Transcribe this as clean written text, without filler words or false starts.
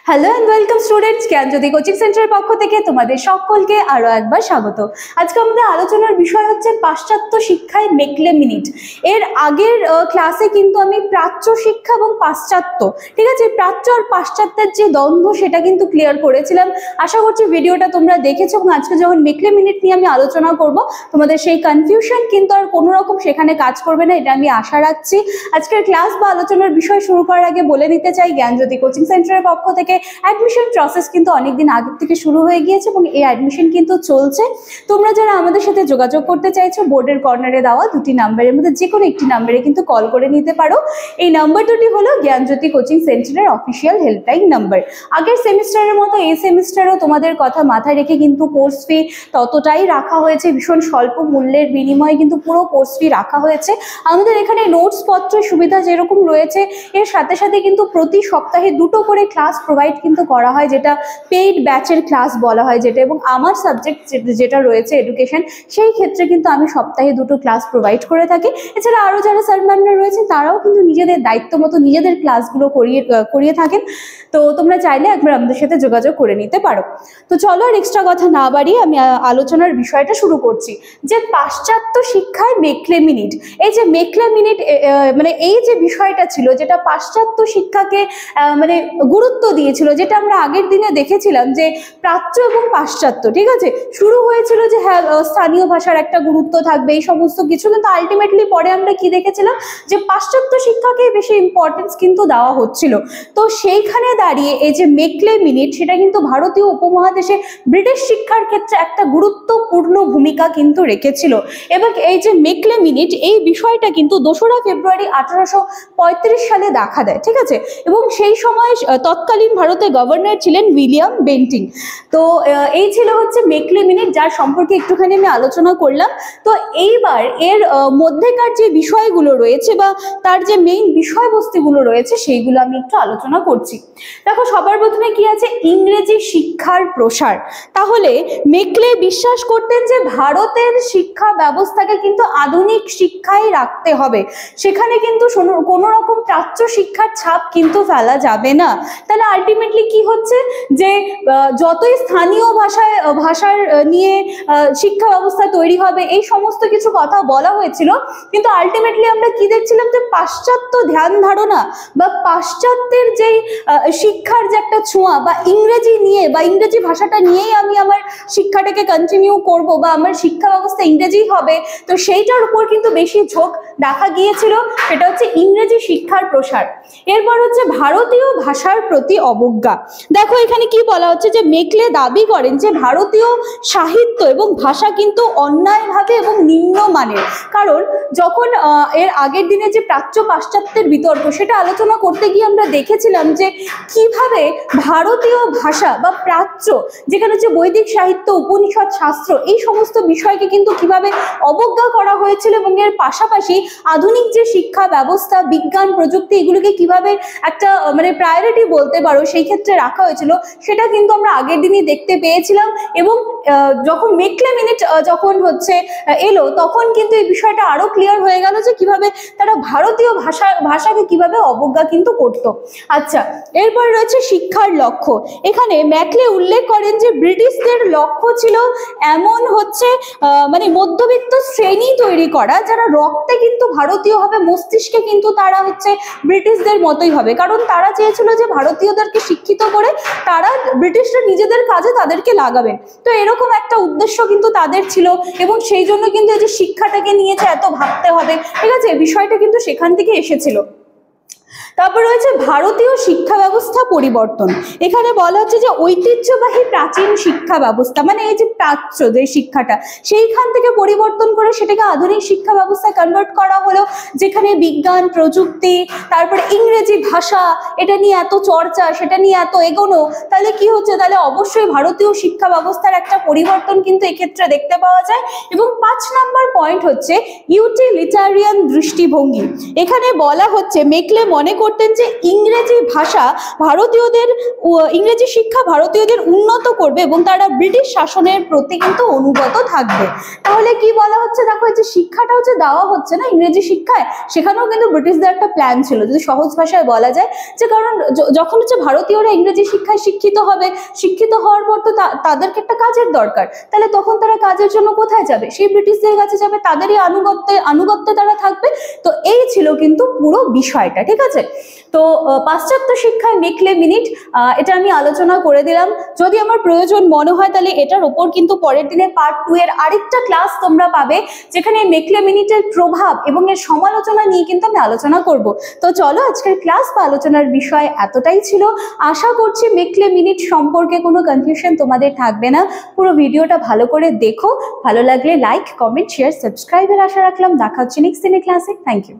Hello and welcome students, Gyanjyoti coaching সেন্টারের পক্ষ থেকে তোমাদের সকলকে আরো একবার স্বাগত। আজকে আমাদের আলোচনার বিষয় হচ্ছে পাশ্চাত্য শিক্ষায় মেকলে মিনিট। এর আগের ক্লাসে কিন্তু আমি প্রাচ্য শিক্ষা এবং পাশ্চাত্য, ঠিক আছে, প্রাচ্য আর পাশ্চাত্যের যে দ্বন্দ্ব সেটা কিন্তু ক্লিয়ার করেছিলাম। আশা করছি ভিডিওটা তোমরা দেখেছো এবং আজকে যখন মেকলে মিনিট নিয়ে আমি আলোচনা করব তোমাদের সেই কনফিউশন কিন্তু আর কোনো রকম সেখানে কাজ করবে না, এটা আমি আশা রাখছি। আজকের ক্লাস বা আলোচনার বিষয় শুরু করার আগে বলে দিতে চাই, জ্ঞানজ্যোতি কোচিং সেন্টারের পক্ষ থেকে অ্যাডমিশন প্রসেস কিন্তু অনেকদিন আগে থেকে শুরু হয়ে গিয়েছে এবং এই অ্যাডমিশন কিন্তু চলছে। তোমরা যারা আমাদের সাথে যোগাযোগ করতে চাইছো, বোর্ডের কর্নারে দেওয়া দুটি নাম্বারের মধ্যে যে কোনো একটি নাম্বারে কিন্তু কল করে নিতে পারো। এই নাম্বার দুটি হলো জ্ঞানজ্যোতি কোচিং সেন্টারের অফিসিয়াল হেল্পলাইন নাম্বার। আগের সেমিস্টারের মতো এই সেমিস্টারেও তোমাদের কথা মাথায় রেখে কিন্তু কোর্স ফি ততটাই রাখা হয়েছে, ভীষণ স্বল্প মূল্যের বিনিময়ে কিন্তু পুরো কোর্স ফি রাখা হয়েছে। আমাদের এখানে নোটস পত্রের সুবিধা যেরকম রয়েছে, এর সাথে সাথে কিন্তু প্রতি সপ্তাহে দুটো করে ক্লাস প্রোভাইড কিন্তু করা হয়, যেটা পেইড ব্যাচের ক্লাস বলা হয় যেটা। এবং আমার সাবজেক্ট যেটা রয়েছে এডুকেশন, সেই ক্ষেত্রে কিন্তু আমি সপ্তাহে দুটো ক্লাস প্রোভাইড করে থাকি। এছাড়া আরও যারা স্যার ম্যামরা রয়েছেন তারাও কিন্তু নিজেদের দায়িত্ব মতো নিজেদের ক্লাসগুলো করিয়ে থাকেন। তো তোমরা চাইলে একবার আমাদের সাথে যোগাযোগ করে নিতে পারো। তো চলো আর এক্সট্রা কথা না বাড়িয়ে আমি আলোচনার বিষয়টা শুরু করছি, যে পাশ্চাত্য শিক্ষায় মেকলে মিনিট। এই যে মেকলে মিনিট মানে এই যে বিষয়টা ছিল, যেটা পাশ্চাত্য শিক্ষাকে মানে গুরুত্ব দিয়েছিল, যেটা আমরা আগের দিনে দেখেছিলাম যে প্রাচ্য এবং পাশ্চাত্য, ঠিক আছে, শুরু হয়েছিল যে হ্যাঁ স্থানীয় ভাষার একটা গুরুত্ব থাকবে এই সমস্ত কিছু, কিন্তু আলটিমেটলি পরে আমরা কি দেখেছিলাম যে পাশ্চাত্য শিক্ষাকে বেশি ইম্পর্টেন্স কিন্তু দেওয়া হচ্ছিল। তো সেইখানে দাঁড়িয়ে এই যে মেকলে মিনিট, সেটা কিন্তু ভারতীয় উপমহাদেশে ব্রিটিশ শিক্ষার ক্ষেত্রে একটা গুরুত্বপূর্ণ ভূমিকা কিন্তু রেখেছিল। এবং এই যে মেকলে মিনিট, এই বিষয়টা কিন্তু 2রা ফেব্রুয়ারি 1835 সালে দেখা দেয়, ঠিক আছে। এবং সেই সময় তৎকালীন ভারতের গভর্নর ছিলেন উইলিয়াম বেন্টিং। তো এই ছিল হচ্ছে মেকলে মিনিট, যার সম্পর্কে একটুখানি আমি আলোচনা করলাম। তো এইবার এর মধ্যেকার যে বিষয়গুলো রয়েছে বা তার যে মেইন বিষয়বস্তুগুলো রয়েছে সেইগুলো আমি একটু আলোচনা করছি। দেখো, সবার প্রথমে কি আছে, ইংরেজি শিক্ষার প্রসার। তাহলে মেকলে বিশ্বাস করতেন যে ভারতের শিক্ষা ব্যবস্থাকে কিন্তু আধুনিক শিক্ষায় রাখতে হবে, সেখানে কিন্তু কোনো রকম প্রাচ্য শিক্ষার ছাপ কিন্তু ফেলা যাবে না। তাহলে আলটিমেটলি কি হচ্ছে, যে যতই স্থানীয় ভাষার নিয়ে শিক্ষা ব্যবস্থা তৈরি হবে এই সমস্ত কিছু কথা বলা হয়েছিল, কিন্তু আলটিমেটলি আমরা কি দেখছিলাম, যে পাশ্চাত্য ধ্যান ধারণা বা পাশ্চাত্যের যেই শিক্ষার যে একটা ছোঁয়া, বা ইংরেজি নিয়ে বা ইংরেজি ভাষাটা নিয়েই আমি আমার শিক্ষাটাকে কন্টিনিউ করব বা আমার শিক্ষা ব্যবস্থা ইংরেজি হবে, তো সেইটার উপর কিন্তু বেশি ঝোঁক দেখা গিয়েছিল। সেটা হচ্ছে ইংরেজি শিক্ষার প্রসার। এরপর হচ্ছে ভারতীয় ভাষার প্রতি অবজ্ঞা। দেখো এখানে কি বলা হচ্ছে, যে মেকলে দাবি করেন যে ভারতীয় সাহিত্য এবং ভাষা কিন্তু অন্যায়ভাবে এবং নিম্নমানের। কারণ যখন এর আগের দিনে যে প্রাচ্য পাশ্চাত্যের বিতর্ক, সেটা আলোচনা করতে গিয়ে আমরা দেখেছিলাম যে কিভাবে ভারতীয় ভাষা বা প্রাচ্য, যেখানে হচ্ছে বৈদিক সাহিত্য, উপনিষদ, শাস্ত্র, এই সমস্ত বিষয়কে কিন্তু কিভাবে অবজ্ঞা করা হয়েছিল, এবং এর পাশাপাশি আধুনিক যে শিক্ষা ব্যবস্থা, বিজ্ঞান, প্রযুক্তি, এগুলোকে কিভাবে একটা মানে প্রায়োরিটি বলতে পারো সেই ক্ষেত্রে রাখা হয়েছিল, সেটা কিন্তু আমরা আগের দিনই দেখতে পেয়েছিলাম। এবং যখন মেকলে মিনিট যখন হচ্ছে এলো, তখন কিন্তু এই বিষয়টা আরো ক্লিয়ার হয়ে গেল যে কিভাবে তারা ভারতীয় ভাষাকে কিভাবে অবজ্ঞা কিন্তু করতো। আচ্ছা, এরপর রয়েছে শিক্ষার লক্ষ্য। এখানে মেকলে উল্লেখ করেন যে ব্রিটিশদের লক্ষ্য ছিল এমন হচ্ছে মানে মধ্যবিত্ত শ্রেণী তৈরি করা, যারা রক্তে কিন্তু ভারতীয় হবে, মস্তিষ্কে কিন্তু তারা হচ্ছে ব্রিটিশদের মতোই হবে। কারণ তারা চেয়েছিল যে ভারতীয়দেরকে শিক্ষিত করে তারা ব্রিটিশরা নিজেদের কাজে তাদেরকে লাগাবেন। তো এরকম একটা উদ্দেশ্য কিন্তু তাদের ছিল, এবং সেই জন্য কিন্তু এই যে শিক্ষাটাকে নিয়ে যে এত ভাবতে হবে, ঠিক আছে, বিষয়টা কিন্তু সেখান থেকে এসেছিল। তারপর রয়েছে ভারতীয় শিক্ষা ব্যবস্থা পরিবর্তন। এখানে বলা হচ্ছে যে ঐতিহ্যবাহী প্রাচীন শিক্ষা ব্যবস্থা, মানে এই যে প্রাচ্য যে শিক্ষাটা, সেইখান থেকে পরিবর্তন করে সেটাকে আধুনিক শিক্ষা ব্যবস্থায় কনভার্ট করা হলো, যেখানে বিজ্ঞান, প্রযুক্তি, তারপরে ইংরেজি ভাষা, এটা নিয়ে এত চর্চা, সেটা নিয়ে এত এগোনো। তাহলে কি হচ্ছে, তাহলে অবশ্যই ভারতীয় শিক্ষা ব্যবস্থার একটা পরিবর্তন কিন্তু এক্ষেত্রে দেখতে পাওয়া যায়। এবং 5 নম্বর পয়েন্ট হচ্ছে ইউটিলিটারিয়ান দৃষ্টিভঙ্গি। এখানে বলা হচ্ছে মেকলে মনে করতেন যে ইংরেজি ভাষা ভারতীয়দের ইংরেজি শিক্ষা ভারতীয়দের উন্নত করবে এবং তারা ব্রিটিশ শাসনের প্রতি কিন্তু অনুগত থাকবে। তাহলে কি বলা হচ্ছে, দেখো এই যে শিক্ষাটাও যে দেওয়া হচ্ছে না ইংরেজি শিক্ষায়, সেখানেও কিন্তু ব্রিটিশদের একটা প্ল্যান ছিল, যদি সহজ ভাষায় বলা যায়, যে কারণ যখন হচ্ছে ভারতীয়রা ইংরেজি শিক্ষায় শিক্ষিত হবে, শিক্ষিত হওয়ার পর তো তাদেরকে একটা কাজের দরকার, তাহলে তখন তারা কাজের জন্য কোথায় যাবে, সেই ব্রিটিশদের কাছে যাবে, তাদেরই আনুগত্যে তারা থাকবে। তো এই ছিল কিন্তু পুরো বিষয়টা, ঠিক আছে। তো পাশ্চাত্য শিক্ষায় মেকলে মিনিট, এটা আমি আলোচনা করে দিলাম। যদি আমার প্রয়োজন মনে হয় তাহলে এটার ওপর কিন্তু পরের দিনে পার্ট 2 এর আরেকটা ক্লাস তোমরা পাবে, যেখানে মেকলে মিনিটের প্রভাব এবং এর সমালোচনা নিয়ে কিন্তু আমি আলোচনা করব। তো চলো, আজকের ক্লাস বা আলোচনার বিষয় এতটাই ছিল। আশা করছি মেকলে মিনিট সম্পর্কে কোনো কনফিউশন তোমাদের থাকবে না। পুরো ভিডিওটা ভালো করে দেখো, ভালো লাগলে লাইক, কমেন্ট, শেয়ার, সাবস্ক্রাইবের আশা রাখলাম। দেখা হচ্ছে নেক্সট দিনের ক্লাসে। Thank you.